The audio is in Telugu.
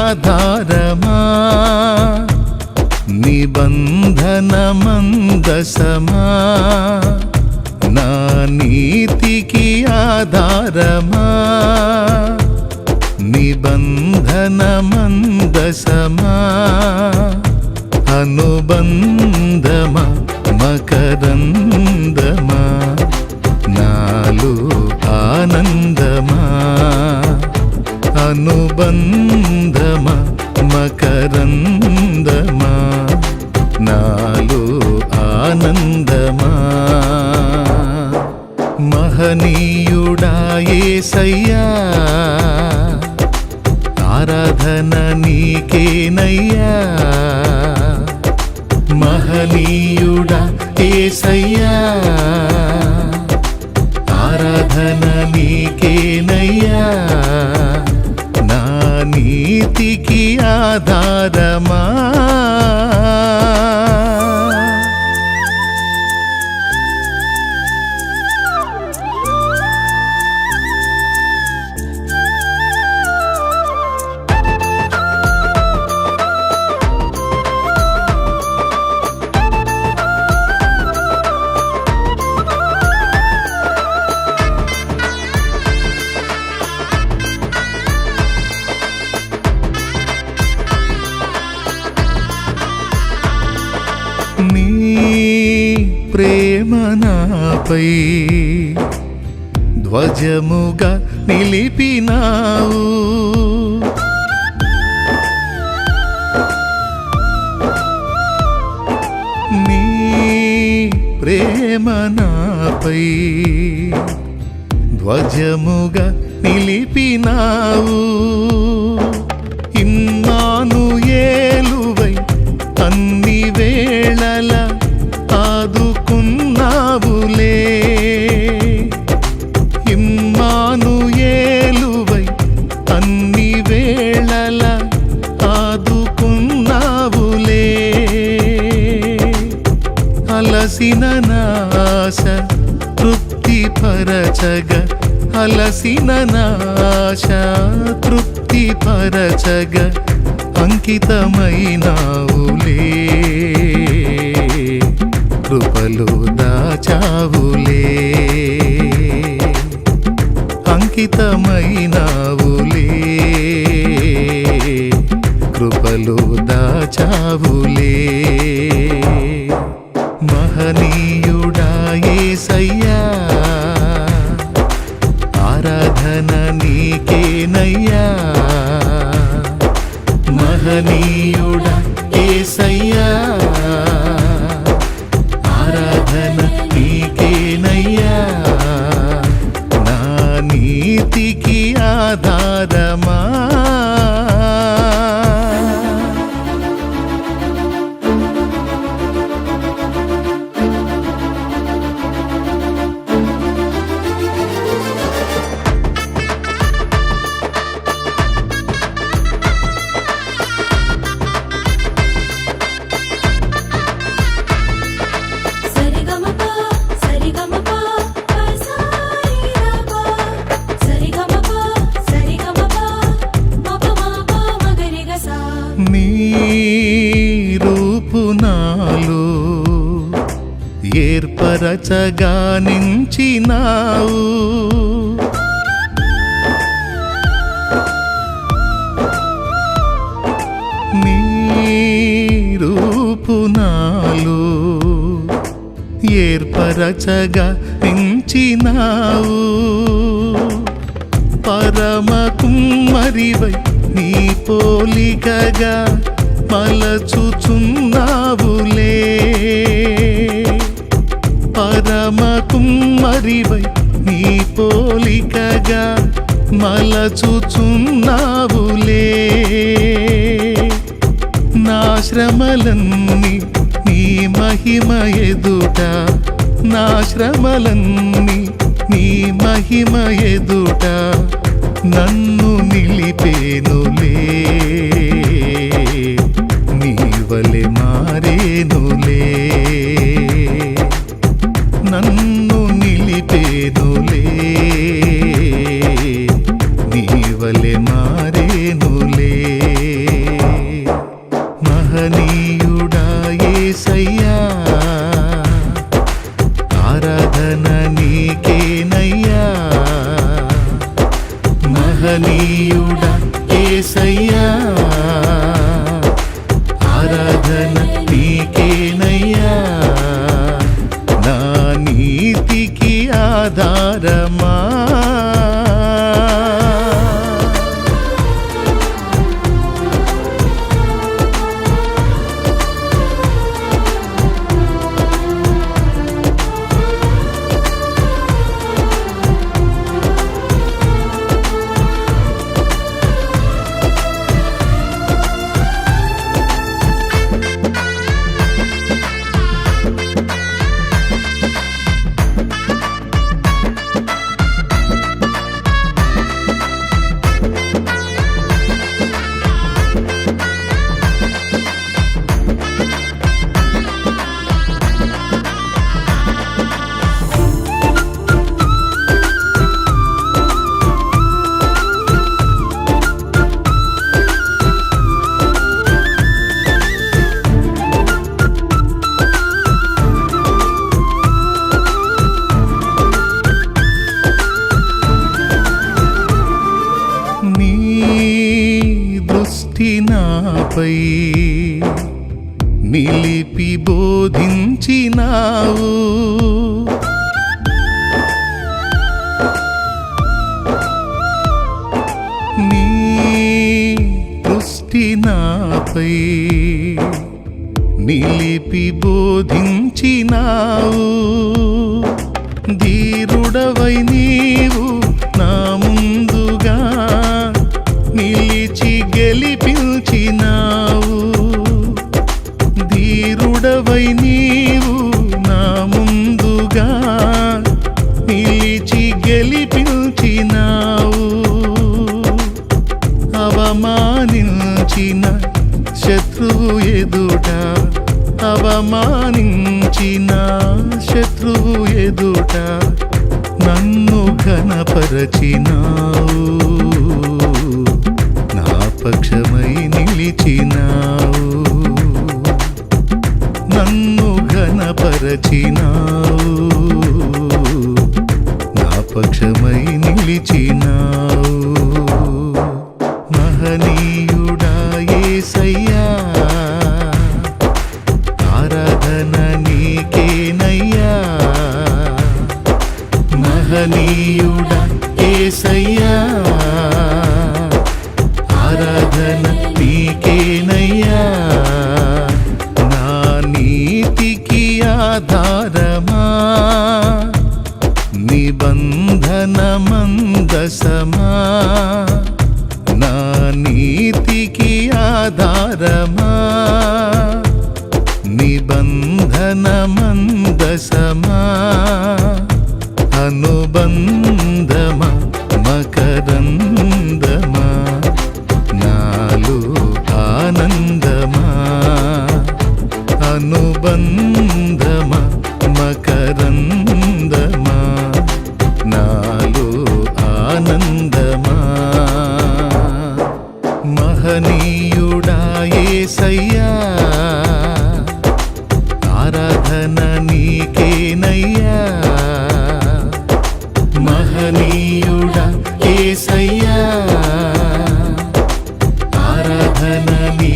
ఆధారమా నిబంధన మందసమా నా నీతికి ఆధారమా నిబంధన మందసమా అనుబంధమా మకరందమా నాలో ఆనందమా అనుబంధమా మకరందమా నాలో ఆనందమా మహనీయుడా యేసయ్యా ఆరాధన నీకేనయ్యా మహనీయుడా యేసయ్యా ఆరాధన నీకేనయ్యా నా నీతికి ఆధారమా నీ ప్రేమ నాపై ధ్వజముగా నిలిపినావు నీ ప్రేమ నాపై ధ్వజముగా నిలిపినావు ఇమ్మానుయేలువై అన్ని వేళల ఆదుకున్నావులే ఇమ్మానుయేలువై అన్ని వేళల ఆదుకున్నావులే అలసిన నాశ తృప్తిపరచగ అలసిన నాశ తృప్తిపరచగ అంకితమైనావులే కృపలో దాచావులే అంకితమైనావులే కృపలో దాచావులే మహనీయుడా యేసయ్యా ఆరాధన నీకేనయ్యా మహనీయుడా యేసయ్యా ఆరాధన నీకేనయ్యా నా నీతికి ఆధారమా నీ రూపు నాలో ఏర్పరచగా నించినావు నీ రూపు నాలో ఏర్పరచగా నించినావు పరమ కుమ్మరివై నీ పోలికగా మలచుచున్నావులే పరమ కుమ్మరివై నీ పోలికగా మలచుచున్నావులే నా శ్రమలన్నీ నీ మహిమ ఎదుట నా శ్రమలన్నీ నీ మహిమ ఎదుట నన్ను నిలిపేనులే నీవలె మారేనులే నన్ను నిలిపేనులే నీవలె మారేనులే ఏసయ్యా ఆరాధన నీకేనయ్యా నా నీతికి ఆధారమా నాపై నిలిపి బోధించినావు నీ దృష్టి నాపై నిలిపి బోధించినావు ధీరుడవై నీవు నా ముందుగా నిలిచి గెలిపించినావు ధీరుడవై నీవు నా ముందుగా నిలిచి గెలిపించినావు అవమానించిన శత్రువు ఎదుట అవమానించిన శత్రువు ఎదుట నన్ను ఘనపరచినావు నా పక్షమై నిలిచినావు నన్ను ఘనపరచినావు నా పక్షమై నిలిచినావు మహనీయుడా యేసయ్యా ఆరాధన నీకేనయ్యా మహనీయుడా యేసయ్యా ఆరాధన నీకేనయ్యా నా నీతికి ఆధారమా నిబంధన మందసమా నా నీతికి ఆధారమా నిబంధన మందసమా అనుబంధమా మకరందమా నాలో ఆనందమా అనుబంధమా మకరందమా నాలో ఆనందమా మహనీయుడా యేసయ్యా ఆరాధన నీకేనయ్యా మహనీయుడా యేసయ్యా ఆరాధన నీ